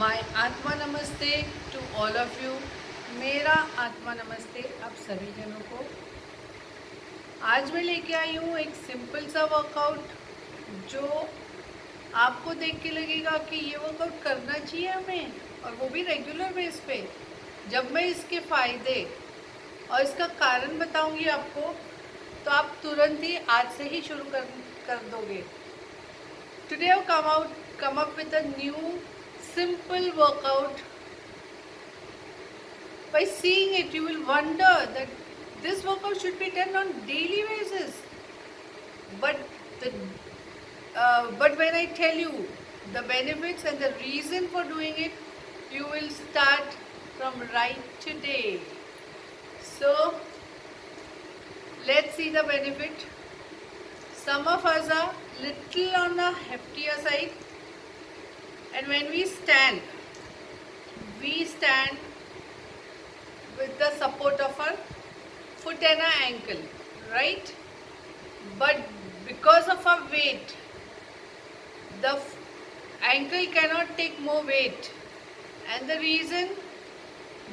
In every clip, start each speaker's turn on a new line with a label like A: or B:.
A: My आत्मा नमस्ते to all of you. मेरा आत्मा नमस्ते आप सभी जनों को। आज मैं लेके आई हूँ एक सिंपल सा वर्कआउट जो आपको देख के लगेगा कि ये वर्कआउट करना चाहिए हमें, और वो भी रेगुलर बेस पे। जब मैं इसके फ़ायदे और इसका कारण बताऊंगी आपको, तो आप तुरंत ही आज से ही शुरू कर दोगे। Today I've come up with a new simple workout. By seeing it, you will wonder that this workout should be done on daily basis. But the but when I tell you the benefits and the reason for doing it, you will start from right today. So let's see the benefit. Some of us are little on the heftier side, and when we stand with the support of our foot and our ankle, right? But because of our weight, the ankle cannot take more weight, and the reason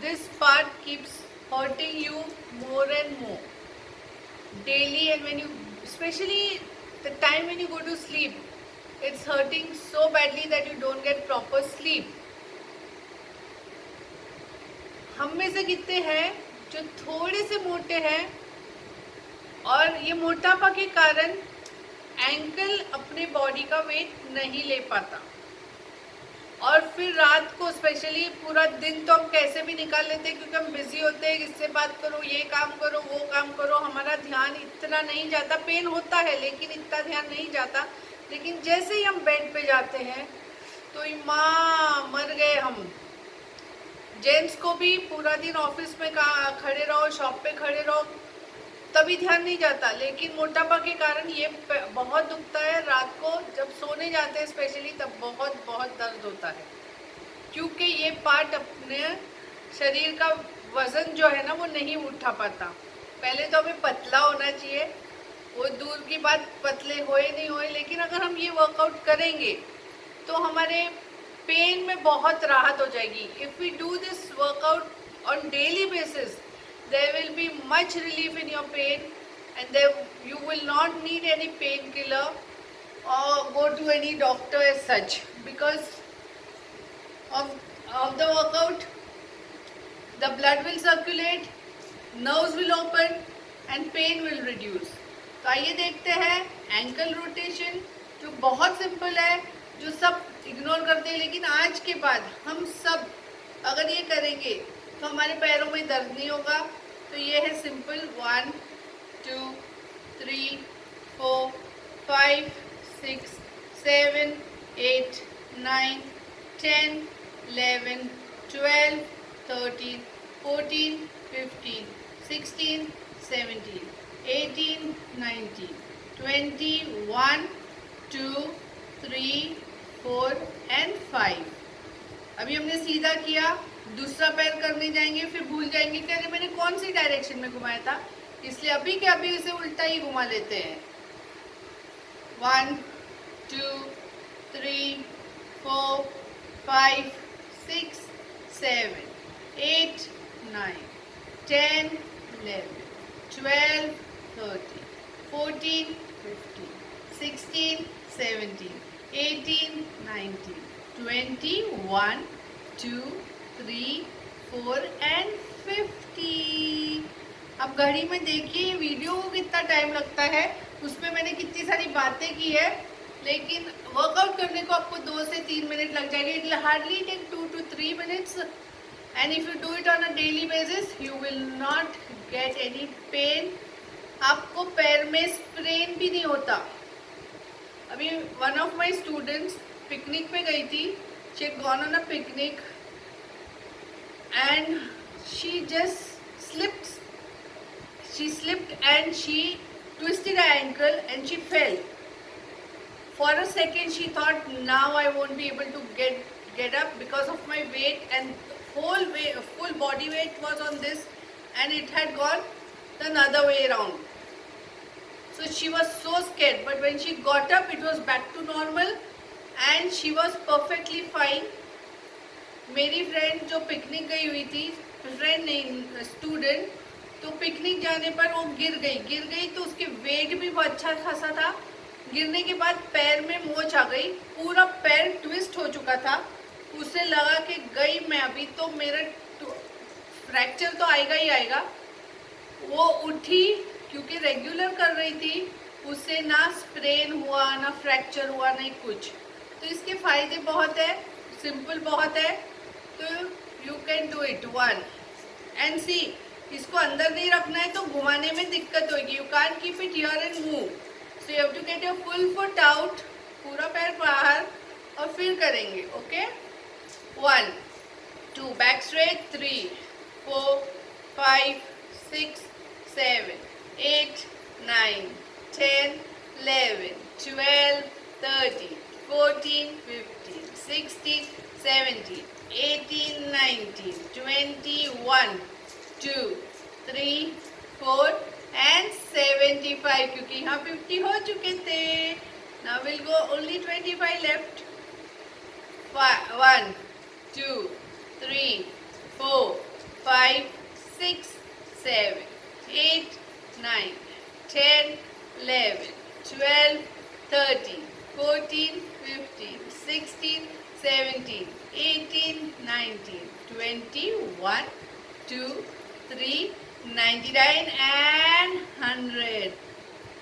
A: this part keeps hurting you more and more daily. And when you, especially the time when you go to sleep, it's hurting so badly that you don't get proper sleep. हम में से कितने हैं जो थोड़े से मोटे हैं, और ये मोटापा के कारण एंकल अपने बॉडी का वेट नहीं ले पाता, और फिर रात को स्पेशली पूरा दिन तो हम कैसे भी निकाल लेते हैं क्योंकि हम बिजी होते हैं, इससे बात करो, ये काम करो, वो काम करो, हमारा ध्यान इतना नहीं जाता। पेन होता है लेकिन इतना ध्यान नहीं जाता। लेकिन जैसे ही हम बेड पे जाते हैं तो माँ मर गए हम। जेंट्स को भी पूरा दिन ऑफिस में खड़े रहो, शॉप पे खड़े रहो, तभी ध्यान नहीं जाता। लेकिन मोटापा के कारण ये बहुत दुखता है। रात को जब सोने जाते हैं स्पेशली, तब बहुत बहुत दर्द होता है, क्योंकि ये पार्ट अपने शरीर का वजन जो है ना वो नहीं उठा पाता। पहले तो हमें पतला होना चाहिए, वो दूर की बात, पतले होए नहीं होए, लेकिन अगर हम ये वर्कआउट करेंगे तो हमारे पेन में बहुत राहत हो जाएगी। If we do this workout on daily basis, there will be much relief in your pain, and you will not need any painkiller or go to any doctor as such. Because of the workout, the blood will circulate, nerves will open and pain will reduce. तो आइए देखते हैं ankle rotation, जो बहुत simple है, जो सब ignore करते हैं। लेकिन आज के बाद हम सब अगर ये करेंगे तो हमारे पैरों में दर्द नहीं होगा। तो ये है सिंपल 1 2 3 4 5 6 7 8 9 10 11 12 13 14 15 16 17 18 19 20 1 2 3 4 and 5। अभी हमने सीधा किया, दूसरा पैर करने जाएंगे, फिर भूल जाएंगे कि अरे मैंने कौन सी डायरेक्शन में घुमाया था, इसलिए अभी के अभी इसे उल्टा ही घुमा लेते हैं। 1 2 3 4 5 6 7 8 9 10 11 12 13 14 15 16 17 18 19 20 1 2 3 4 and 50। अब घड़ी में देखिए वीडियो को कितना टाइम लगता है, उसमें मैंने कितनी सारी बातें की है, लेकिन वर्कआउट करने को आपको 2 से 3 मिनट लग जाएंगे। It will hardly take 2 to 3 minutes, and if you do it on a daily basis you will not get any pain. आपको पैर में स्प्रेन भी नहीं होता। अभी one of my students picnic पे गई थी, she had gone on a picnic and she just slipped and she twisted her ankle and she fell. For a second she thought, now I won't be able to get up because of my weight, and full body weight was on this, and it had gone the other way around. So she was so scared, but when she got up it was back to normal and she was perfectly fine. मेरी friend जो picnic गई हुई थी, friend नहीं student, तो picnic जाने पर वो गिर गई तो उसके वेट भी बहुत अच्छा खासा था। गिरने के बाद पैर में मोच आ गई, पूरा पैर ट्विस्ट हो चुका था। उसे लगा कि गई मैं अभी तो मेरा फ्रैक्चर तो आएगा ही आएगा। वो उठी, क्योंकि रेगुलर कर रही थी, उससे ना स्प्रेन हुआ ना फ्रैक्चर हुआ नहीं कुछ। तो इसके फायदे बहुत है, सिंपल बहुत है, तो you can do it one and see. इसको अंदर नहीं रखना है तो घुमाने में दिक्कत होगी, you can't keep it here and move, so you have to get your full foot out, पूरा पैर बाहर, और फिर करेंगे। ओके, 1 2 बैक स्ट्रेट, 3 4 5 6 7 8 9 10 11 12 13 14 15 16 17 18 19 20 1 2 3 4 एंड 75, क्योंकि यहाँ 50 हो चुके थे। Now will go only 25 left. 1 2 3 4 5 6 7 8 9 10 11 12 13 14 15 16 17 18 19 20 1 2 3 99 and 100.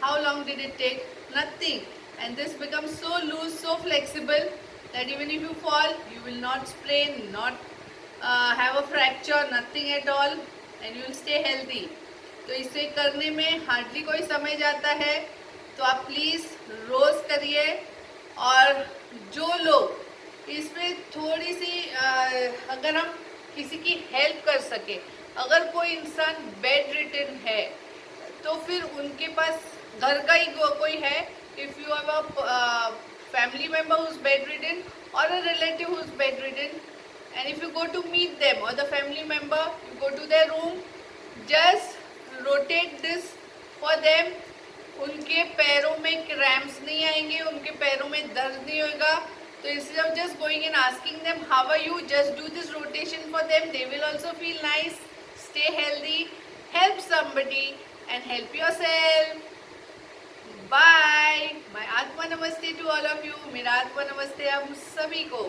A: How long did it take? Nothing. And this becomes so loose, so flexible that even if you fall, you will not sprain, not have a fracture, nothing at all, and you will stay healthy. तो इसे करने में hardly कोई समय जाता है, तो आप प्लीज़ रोज़ करिए। और जो लोग इसमें थोड़ी सी अगर हम किसी की हेल्प कर सके, अगर कोई इंसान बेड रिटन है तो फिर उनके पास घर का ही कोई है, if you have a family member who's bedridden or a relative who's bedridden, and if you go to meet them or the family member, you go to their room, just rotate this for them. उनके पैरों में cramps नहीं आएंगे, उनके पैरों में दर्द नहीं होगा। तो instead of just going and asking them how are you, just do this rotation for them. They will also feel nice, stay healthy, help somebody and help yourself. Bye. My आत्मा नमस्ते टू ऑल ऑफ यू। मेरा आत्मा नमस्ते आप सभी को।